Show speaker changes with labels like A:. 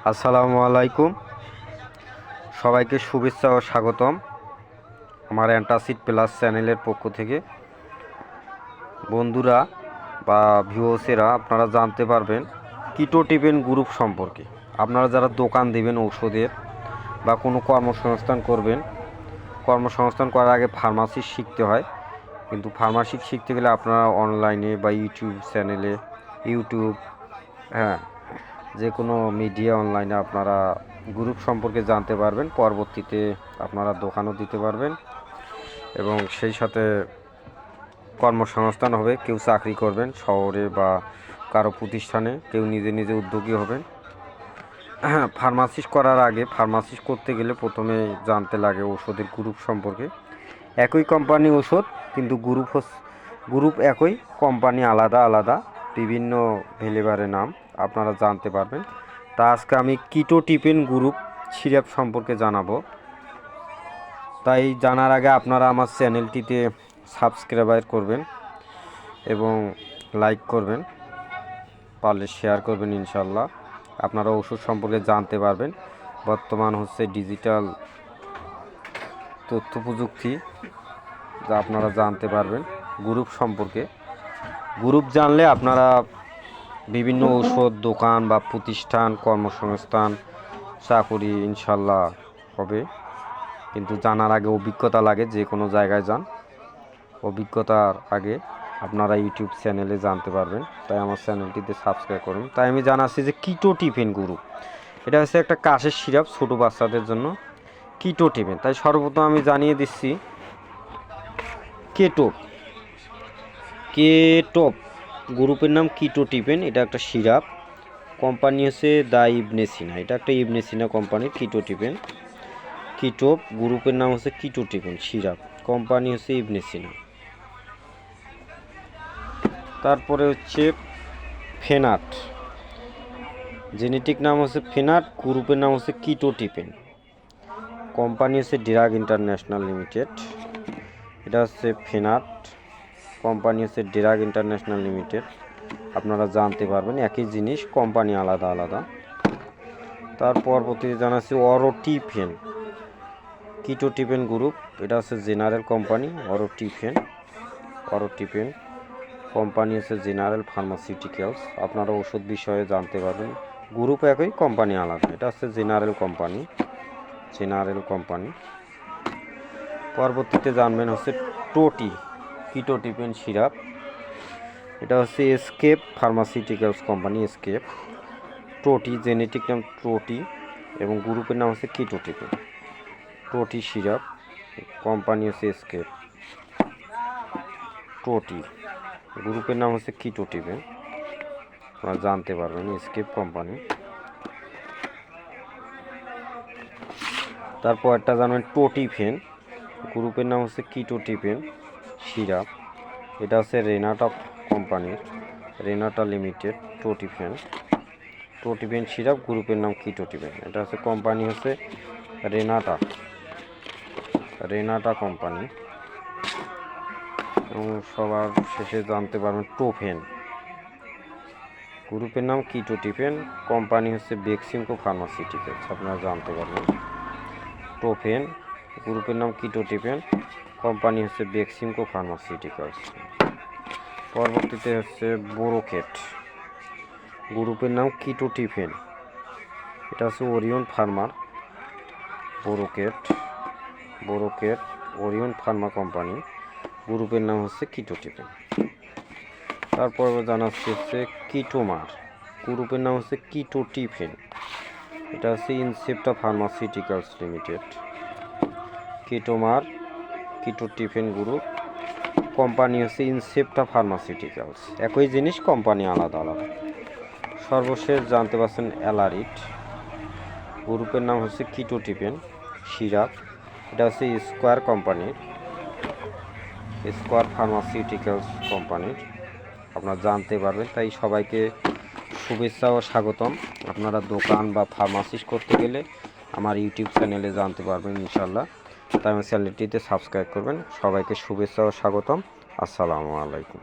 A: আসসালামু আলাইকুম, সবাইকে শুভেচ্ছা ও স্বাগতম আমার অ্যান্টাসিড প্লাস চ্যানেলের পক্ষ থেকে। বন্ধুরা বা ভিউয়ার্সেরা, আপনারা জানতে পারবেন কিটোটিপেন গ্রুপ সম্পর্কে। আপনারা যারা দোকান দেবেন ঔষধের বা কোনো কর্মসংস্থান করবেন, কর্মসংস্থান করার আগে ফার্মাসি শিখতে হয়, কিন্তু ফার্মাসি শিখতে গেলে আপনারা অনলাইনে বা ইউটিউব চ্যানেলে, যে কোনো মিডিয়া অনলাইনে আপনারা গ্রুপ সম্পর্কে জানতে পারবেন। পরবর্তীতে আপনারা দোকানও দিতে পারবেন এবং সেই সাথে কর্মসংস্থান হবে। কেউ চাকরি করবেন শহরে বা কারো প্রতিষ্ঠানে, কেউ নিজে নিজে উদ্যোগী হবেন। ফার্মাসিস্ট করার আগে, ফার্মাসিস্ট করতে গেলে প্রথমে জানতে লাগে ওষুধের গ্রুপ সম্পর্কে। একই কোম্পানি ওষুধ, কিন্তু গ্রুপ একই, কোম্পানি আলাদা আলাদা, বিভিন্ন ফ্লেভারের নাম আপনারা জানতে পারবেন। তা আজকে আমি কিটোটিপেন গ্রুপ সিরাপ সম্পর্কে জানাবো। তাই জানার আগে আপনারা আমার চ্যানেলটিতে সাবস্ক্রাইব করবেন এবং লাইক করবেন, পারলে শেয়ার করবেন। ইনশাল্লাহ আপনারা ওষুধ সম্পর্কে জানতে পারবেন। বর্তমান হচ্ছে ডিজিটাল তথ্য প্রযুক্তি, যা আপনারা জানতে পারবেন গ্রুপ সম্পর্কে। গ্রুপ জানলে আপনারা বিভিন্ন ঔষধ দোকান বা প্রতিষ্ঠান, কর্মসংস্থান, চাকুরি ইনশাল্লাহ হবে। কিন্তু জানার আগে অভিজ্ঞতা লাগে। যে কোনো জায়গায় যান, অভিজ্ঞতার আগে আপনারা ইউটিউব চ্যানেলে জানতে পারবেন। তাই আমার চ্যানেলটিতে সাবস্ক্রাইব করুন। তাই আমি জানাচ্ছি যে কিটোটিপেন গ্রুপ, এটা হচ্ছে একটা কাশের সিরাপ ছোটো বাচ্চাদের জন্য, কিটোটিপেন। তাই সর্বপ্রথম আমি জানিয়ে দিচ্ছি কেটোপ গ্রুপের নাম কিটোটিপেন। এটা একটা সিরাপ, কোম্পানি হচ্ছে দ্য ইবনে সিনা। এটা একটা ইবনে সিনা কোম্পানির কিটোটিপেন। কিটোপ গ্রুপের নাম হচ্ছে কিটোটিপেন সিরাপ, কোম্পানি হচ্ছে ইবনে সিনা। তারপরে হচ্ছে ফেনাট, জেনেটিক নাম হচ্ছে ফেনাট, গ্রুপের নাম হচ্ছে কিটোটিপেন, কোম্পানি হচ্ছে ড্রাগ ইন্টারন্যাশনাল লিমিটেড। এটা হচ্ছে ফেনাট, কোম্পানি হচ্ছে ড্রাগ ইন্টারন্যাশনাল লিমিটেড। আপনারা জানতে পারবেন, একই জিনিস, কোম্পানি আলাদা আলাদা। তার পরবর্তীতে জানাচ্ছি অরোটিফেন কিটোটিপেন গ্রুপ। এটা হচ্ছে জেনারেল কোম্পানি। অরোটিফেন কোম্পানি হচ্ছে জেনারেল ফার্মাসিউটিক্যালস। আপনারা ওষুধ বিষয়ে জানতে পারবেন, গ্রুপ একই, কোম্পানি আলাদা। এটা হচ্ছে জেনারেল কোম্পানি। পরবর্তীতে জানবেন হচ্ছে টোটি কিটোটিপেন সিরাপ। এটা হচ্ছে এসকেপ ফার্মাসিউটিক্যালস কোম্পানি। এসকেপ টোটি, জেনেটিক নাম টোটি এবং গ্রুপের নাম হচ্ছে কিটোটিপেন। টোটি সিরাপ, কোম্পানি হচ্ছে এসকেপ। টোটি গ্রুপের নাম হচ্ছে কিটোটিপেন, আপনারা জানতে পারবেন, এসকেপ কোম্পানি। তারপর একটা জানবেন টোটিফেন, গ্রুপের নাম হচ্ছে কিটোটিপেন সিরাপ। এটা হচ্ছে রেনাটা কোম্পানির, রেনাটা লিমিটেড। টোটিফেন সিরাপ, গ্রুপের নাম কিটোটিপেন। এটা হচ্ছে কোম্পানি হচ্ছে রেনাটা কোম্পানি। এবং সবার শেষে জানতে পারবেন টোফেন, গ্রুপের নাম কিটোটিপেন, কোম্পানি হচ্ছে বেক্সিমকো ফার্মাসিউটিক্যালস। আপনারা জানতে পারবেন টোফেন, গ্রুপের নাম কিটোটিপেন, কোম্পানি হচ্ছে বেক্সিমকো ফার্মাসিউটিক্যালস। পরবর্তীতে হচ্ছে বোরোকেট, গ্রুপের নাম কিটোটিপেন। এটা হচ্ছে ওরিয়ন ফার্মার। বোরোকেট ওরিয়ন ফার্মা কোম্পানি, গ্রুপের নাম হচ্ছে কিটোটিপেন। তারপর জানাচ্ছি হচ্ছে কিটোমার, গ্রুপের নাম হচ্ছে কিটোটিপেন। এটা হচ্ছে Incepta pharmaceuticals limited. Ketotifen group, company হচ্ছে ইনসেপ্টা ফার্মাসিউটিক্যালস। একই জিনিস, কোম্পানি আলাদা আলাদা। সর্বশেষ জানতে পারছেন অ্যালারিট, গ্রুপের নাম হচ্ছে কিটোটিপেন সিরাপ। এটা হচ্ছে স্কোয়ার ফার্মাসিউটিক্যালস কোম্পানির। আপনারা জানতে পারবেন। তাই সবাইকে শুভেচ্ছা ও স্বাগতম। আপনারা দোকান বা ফার্মাসিস্ট করতে গেলে আমার ইউটিউব চ্যানেলে জানতে পারবেন ইনশাল্লাহ। তাই আমার চ্যানেলটিতে সাবস্ক্রাইব করবেন। সবাইকে শুভেচ্ছা ও স্বাগতম। আসসালামু আলাইকুম।